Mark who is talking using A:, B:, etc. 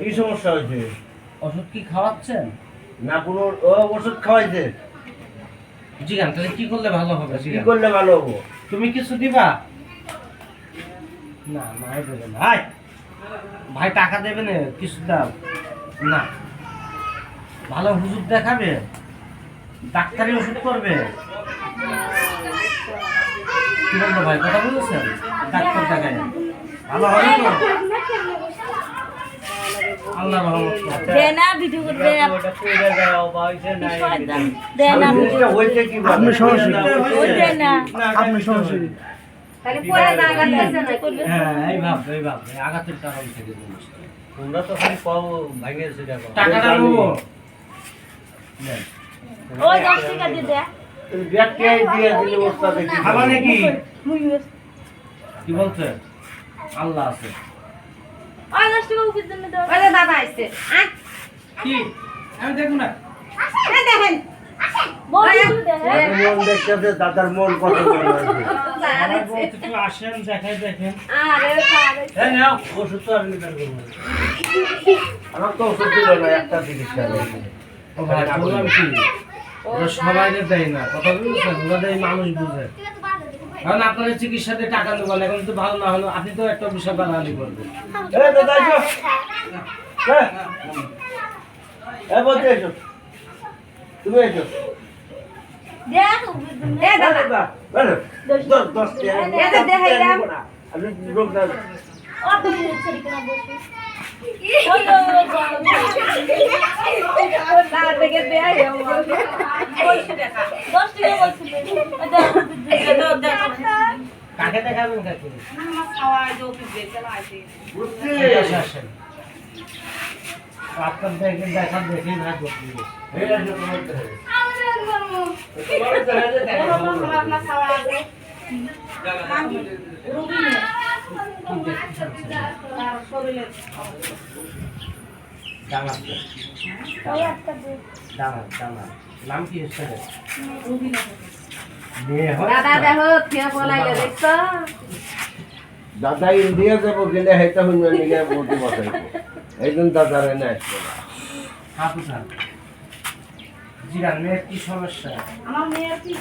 A: কি সমস্যা হয়েছে?
B: ওষুধ কি খাওয়াচ্ছেন?
A: না কোনো ওষুধ খাওয়াইছে?
B: জিগান তাহলে কি করলে ভালো হবে?
A: কি করলে ভালো হবো?
B: তুমি কিছু দিবা? না ভাই দেবে না। ভাই ভাই টাকা দেবে না, কিছু দাও না। ভালো হুজুর দেখাবে, ডাক্তারি ওষুধ করবে। কি বলবো ভাই, কথা বলেছেন? ডাক্তার দেখায় ভালো হবে তো? আল্লাহ রহমত করুন।
C: দেনা ভিডিও করবে
A: ওটা কইরা দাও বাইছে নাই।
C: দেনা
A: জিনিসটা হইছে কি বলে?
B: আপনি সমস্যা
C: ওই দেনা
B: আপনি সমস্যা
C: তাহলে পরে জায়গা দিয়েছে না করবে
B: হ্যাঁ এই ভাব আঘাতের কারণ থেকে জিনিসটা।
A: তোমরা তো খালি পাও ভাঙে সেটা করো।
B: টাকাটা নেবো। নেন।
C: ওই 10 টাকা দিয়ে দে
A: তুমি ব্যাগকে দিয়ে দিলে ওস্তাদ দেখি।
B: খাবা নাকি? কি বলছে? আল্লাহ আছে।
C: ওই 10 টাকা উপর জন্য দাও ওই দাদা আইছে
B: কি? আমি দেখব না।
C: এই দেখেন বল
A: দাদার মন দেখতেছে, দাদার মন কত ভালো আছে।
B: আমার বলতে একটু আসেন দেখেন।
C: আরে পারে
A: এই নাও ওষুধ তো আমি নিতে পারবো না। আমার তো ওষুধ দিল না, একটা চিকিৎসা হলো।
B: ও ভাই বললাম কি? ওরা সবাইকে দেয় না, কথা বলছেন? ওরা দেয় মানুষ বুঝে। কারণ আপনার চিকিৎসাতে টাকা নেবেন, এখন তো ভালো না হলো আপনি তো একটা বিষয় বাড়ালি করবেন।
A: এই দাদা এসো। এই বলতে এসো। তুমি এসো।
C: দেখ এ দাদা
A: দাদা বলো 10 টাকা
C: দেখাই দাও।
A: আমি রোগ না
C: ও তুমি ছড়ি কেন বসে না দেখে দে আই 10 টাকা বলছিল
B: কাকে দেখাবেন কাকে?
A: বুঝছি।
B: আসেন। আপনার দেখান দেখেই না করতে।
A: এই যে তোমার দেহে। তোমার দেহে দেখো।
B: নাম কি হচ্ছে?
C: দাদা দেখো ফিয়া বলাইলে দেখছো
A: দাদা ইন্ডিয়া যাবো গেলে হেটা হইল নিয়ে বলতে বসাইবো এইদিন দাদারে না আসবে না।
B: হাফুসান জিরান মেয়ের কি সমস্যা?
C: আমার মেয়ের কি